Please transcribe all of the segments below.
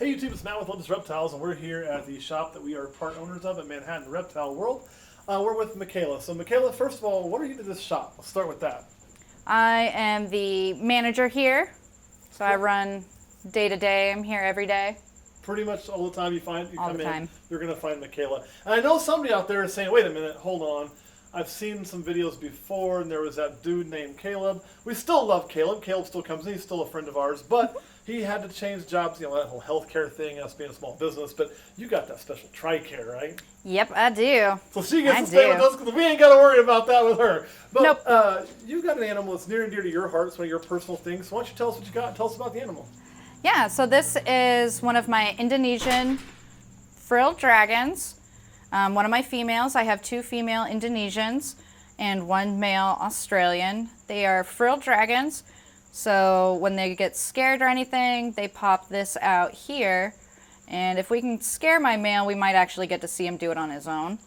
Hey YouTube, it's Matt with Olympus Reptiles, and we're here at the shop that we are part owners of in Manhattan, Reptile World. We're with Michaela. So Michaela, first of all, what are you to this shop? Let's start with that. I am the manager here, so I run day to day. I'm here every day. Pretty much all the time you come time. in, you're going to find Michaela. And I know somebody out there is saying, wait a minute, hold on. I've seen some videos before, and there was that dude named Caleb. We still love Caleb. Caleb still comes in. He's still a friend of ours, but he had to change jobs, that whole healthcare thing, us being a small business. But you got that special TRICARE, right? Yep, I do. So she gets to stay with us because we ain't got to worry about that with her. But Nope. You got an animal that's near and dear to your heart. It's one of your personal things. So why don't you tell us what you got and tell us about the animal? Yeah, so this is one of my Indonesian frilled dragons. One of my females. I have two female Indonesians and one male Australian. They are frilled dragons. So when they get scared or anything, they pop this out here. And if we can scare my male, we might actually get to see him do it on his own.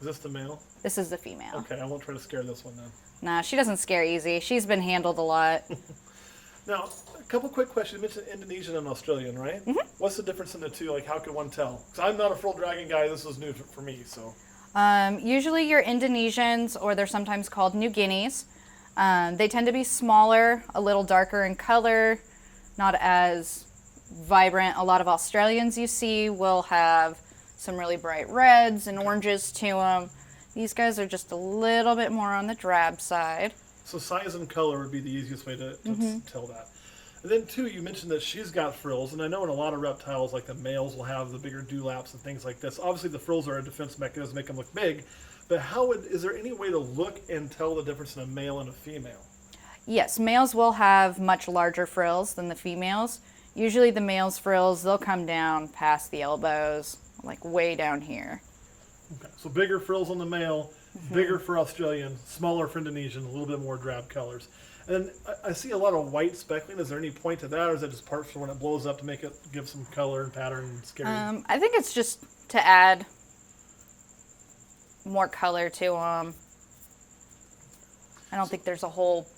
Is this the male? This is the female. Okay, I won't try to scare this one then. Nah, she doesn't scare easy. She's been handled a lot. Now, a couple quick questions. You mentioned Indonesian and Australian, right? Mm-hmm. What's the difference in the two? Like, how can one tell? Because I'm not a frilled dragon guy. This is new for me, so. Usually you're Indonesians, or they're sometimes called New Guineas. They tend to be smaller, a little darker in color, not as vibrant. A lot of Australians you see will have some really bright reds and oranges to them. These guys are just a little bit more on the drab side. So size and color would be the easiest way to tell that. And then, too, you mentioned that she's got frills, and I know in a lot of reptiles, like the males will have the bigger dewlaps and things like this. Obviously, the frills are a defense mechanism, make them look big, but is there any way to look and tell the difference in a male and a female? Yes, males will have much larger frills than the females. Usually the male's frills, they'll come down past the elbows, like way down here. Okay, so bigger frills on the male, bigger for Australian, smaller for Indonesian, a little bit more drab colors. And then I see a lot of white speckling. Is there any point to that, or is that just part for when it blows up to make it give some color and pattern and scary? I think it's just to add more color to them. I don't think there's a whole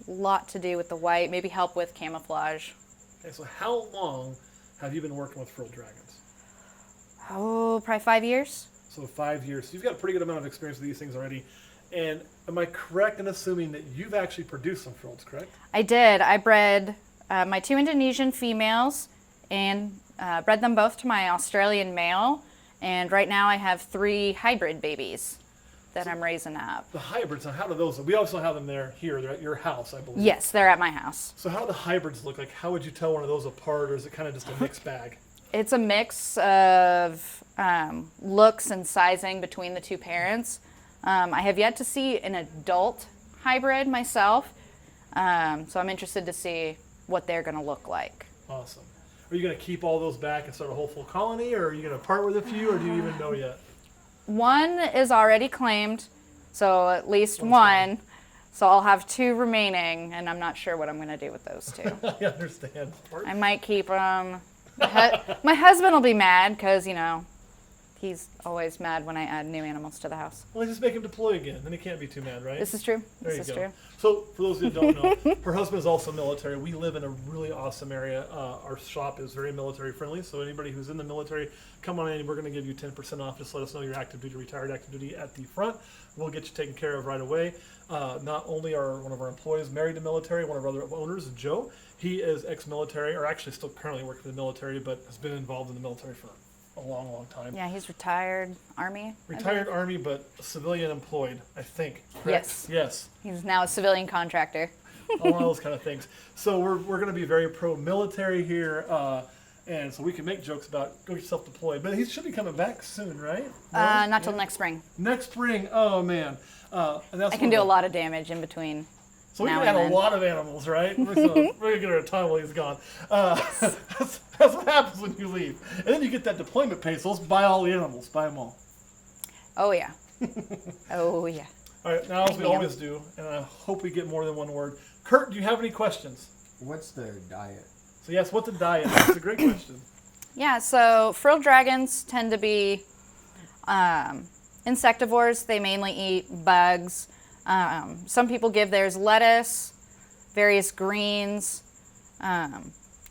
lot to do with the white. Maybe help with camouflage. Okay, so how long have you been working with frilled dragons? Oh, probably 5 years. So 5 years. So you've got a pretty good amount of experience with these things already. And am I correct in assuming that you've actually produced some frills, correct? I did. I bred my two Indonesian females and bred them both to my Australian male. And right now I have 3 hybrid babies that I'm raising up. The hybrids, now how do those, we also have them here, they're at your house, I believe. Yes, they're at my house. So how do the hybrids look like? How would you tell one of those apart, or is it kind of just a mixed bag? It's a mix of looks and sizing between the two parents. I have yet to see an adult hybrid myself, so I'm interested to see what they're going to look like. Awesome. Are you going to keep all those back and start a whole full colony, or are you going to part with a few, or do you even know yet? One is already claimed, so at least one. So I'll have 2 remaining, and I'm not sure what I'm going to do with those 2. I understand. I might keep them. My husband will be mad because, he's always mad when I add new animals to the house. Well, just make him deploy again. Then he can't be too mad, right? This is true. This is true. So, for those who don't know, her husband is also military. We live in a really awesome area. Our shop is very military friendly. So, anybody who's in the military, come on in. We're going to give you 10% off. Just let us know you're active duty, retired active duty at the front. We'll get you taken care of right away. Not only are one of our employees married to military, one of our other owners, Joe, he is ex-military, or actually still currently working for the military, but has been involved in the military for a long, long time. Yeah, he's retired Army. Retired Army, but civilian employed, I think. Correct? Yes. Yes. He's now a civilian contractor. All those kind of things. So we're going to be very pro-military here, and so we can make jokes about go get yourself deployed. But he should be coming back soon, right? No? Not till next spring. Next spring. Oh man. And that's I can do a lot of damage in between. So we can add a lot of animals, right? We're going to get her a time while he's gone. That's what happens when you leave. And then you get that deployment pay, so let's buy all the animals. Buy them all. Oh, yeah. Oh, yeah. All right, now as we always do, and I hope we get more than one word. Kurt, do you have any questions? What's their diet? So yes, what's the diet? That's a great question. Yeah, so frilled dragons tend to be insectivores. They mainly eat bugs. Some people give theirs lettuce, various greens,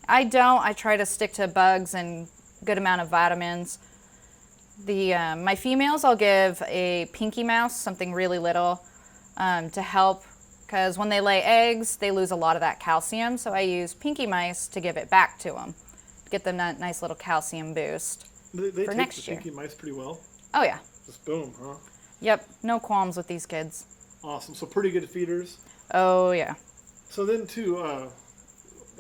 I don't. I try to stick to bugs and good amount of vitamins. My females, I'll give a pinky mouse, something really little, to help, because when they lay eggs, they lose a lot of that calcium. So I use pinky mice to give it back to them, get them that nice little calcium boost They for take next the year. pinky mice pretty well. Oh yeah. Just boom, huh? Yep. No qualms with these kids. Awesome. So pretty good feeders. Oh yeah. So then too,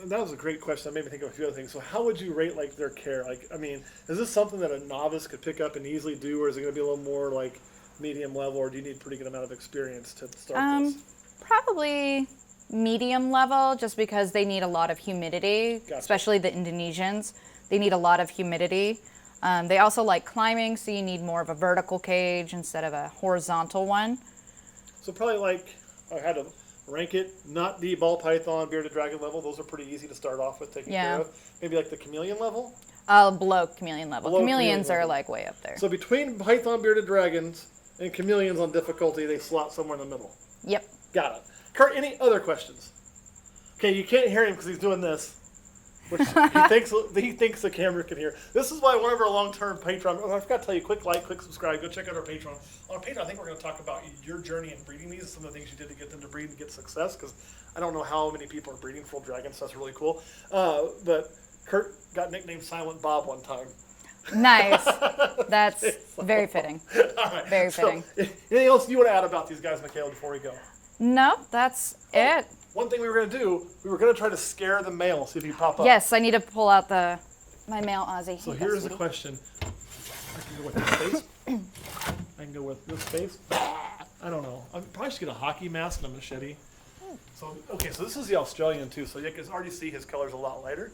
that was a great question. That made me think of a few other things. So how would you rate like their care? Like, I mean, is this something that a novice could pick up and easily do, or is it going to be a little more like medium level, or do you need a pretty good amount of experience to start this? Probably medium level, just because they need a lot of humidity, Gotcha. especially the Indonesians. They need a lot of humidity. They also like climbing, so you need more of a vertical cage instead of a horizontal one. So probably like, I had to rank it, not the ball python, bearded dragon level. Those are pretty easy to start off with taking care of. Maybe like the chameleon level? Below chameleon level. Below Chameleons chameleon are level. like way up there. So between python, bearded dragons, and chameleons on difficulty, they slot somewhere in the middle. Yep. Got it. Kurt, any other questions? Okay, you can't hear him because he's doing this, which he thinks the camera can hear. This is why one of our long-term Patreon. Oh, I forgot to tell you, quick like, quick subscribe. Go check out our Patreon. On our Patreon, I think we're going to talk about your journey in breeding these, some of the things you did to get them to breed and get success. Because I don't know how many people are breeding frilled dragons. So that's really cool. But Kurt got nicknamed Silent Bob one time. Nice. That's very fitting. All right. Very fitting. Anything else you want to add about these guys, Michaela, before we go? No, that's it. One thing we were going to do, we were going to try to scare the male, see if he'd pop up. Yes, I need to pull out my male Aussie. So here's the question. I can go with this face. I can go with this face. I don't know. I probably should get a hockey mask and a machete. So, okay, so this is the Australian too. So you can already see his color's a lot lighter.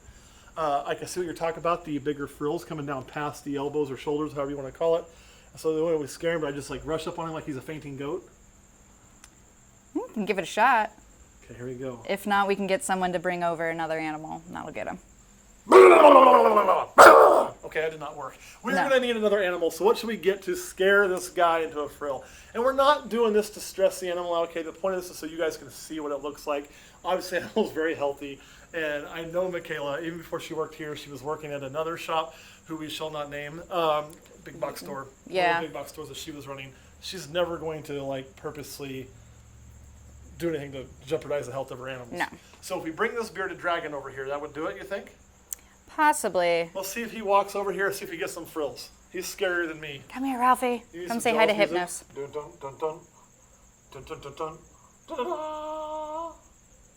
I can see what you're talking about, the bigger frills coming down past the elbows or shoulders, however you want to call it. So the way we scare him, but I just like rush up on him like he's a fainting goat. We can give it a shot. Okay, here we go. If not, we can get someone to bring over another animal, and that'll get him. Okay, that did not work. We're No. going to need another animal, so what should we get to scare this guy into a frill? And we're not doing this to stress the animal out, okay? The point of this is so you guys can see what it looks like. Obviously, the animal's very healthy, and I know Michaela, even before she worked here, she was working at another shop, who we shall not name, big box store. Yeah. One of the big box stores that she was running. She's never going to, like, purposely do anything to jeopardize the health of her animals. No. So if we bring this bearded dragon over here, that would do it, you think? Possibly. Let's see if he walks over here, see if he gets some frills. He's scarier than me. Come here, Ralphie. Use Come some say hi to Jaws music. Hypnos. Dun dun dun dun. Dun dun dun dun. Dun dun dun.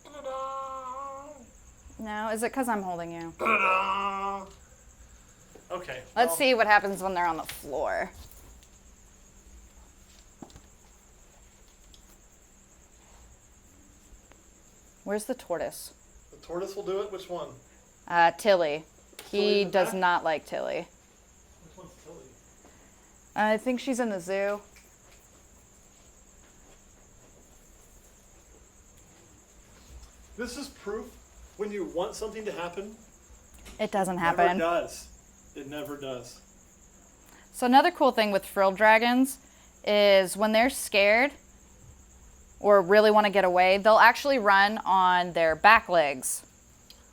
Dun dun dun. No, is it because I'm holding you? Dun dun dun. Okay. Let's see what happens when they're on the floor. Where's the tortoise? The tortoise will do it. Which one? Tilly. He Tilly's in does back? not like Tilly. Which one's Tilly? I think she's in the zoo. This is proof when you want something to happen, It doesn't it never happen. does. It never does. So another cool thing with frilled dragons is when they're scared or really want to get away, they'll actually run on their back legs.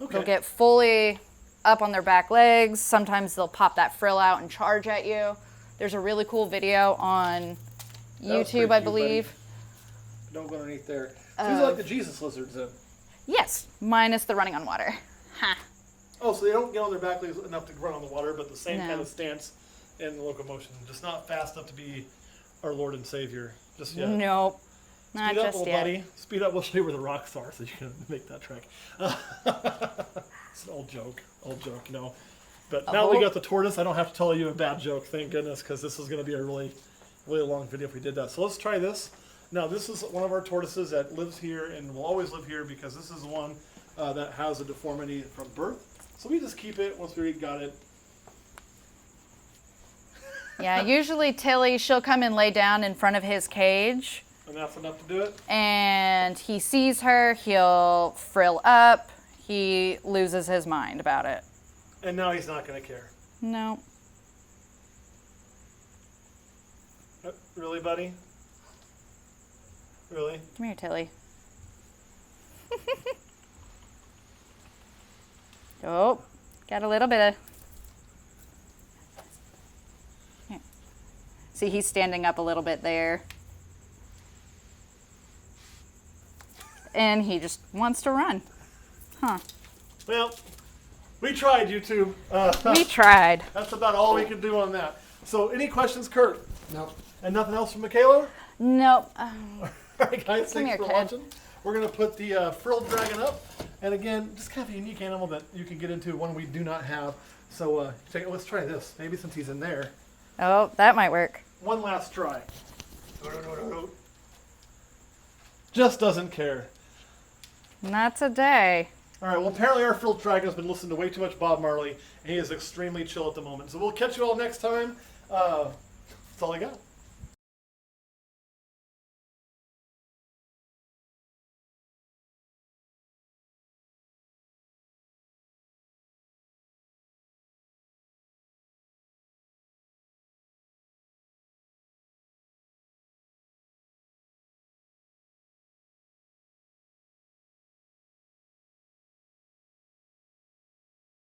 Okay. They'll get fully up on their back legs. Sometimes they'll pop that frill out and charge at you. There's a really cool video on That was pretty YouTube, I cute, believe. buddy. Don't go underneath there. So these are like the Jesus lizards then. Yes, minus the running on water. Ha. Oh, so they don't get on their back legs enough to run on the water, but the same No. kind of stance and locomotion. Just not fast enough to be our Lord and Savior just yet. Nope, not Speed up, just little yet. buddy. Speed up. We'll show you where the rocks are so you can make that trek. It's an old joke, you know. But now we got the tortoise. I don't have to tell you a bad joke, thank goodness, because this is going to be a really, really long video if we did that. So let's try this. Now, this is one of our tortoises that lives here and will always live here because this is the one that has a deformity from birth. So we just keep it once we got it. Yeah, usually Tilly, she'll come and lay down in front of his cage. And that's enough to do it. And he sees her, he'll frill up, he loses his mind about it. And now he's not going to care. No. Really, buddy? Really? Come here, Tilly. Oh, got a little bit of. Here. See, he's standing up a little bit there. And he just wants to run. Huh. Well, we tried, YouTube. We tried. That's about all we can do on that. So, any questions, Kurt? No. And nothing else from Michaela? Nope. All right, guys, thanks here, for kid. watching. We're going to put the frilled dragon up. And again, just kind of a unique animal that you can get into, one we do not have. So let's try this. Maybe since he's in there. Oh, that might work. One last try. Just doesn't care. Not today. All right, well, apparently our frilled dragon has been listening to way too much Bob Marley, and he is extremely chill at the moment. So we'll catch you all next time. That's all I got.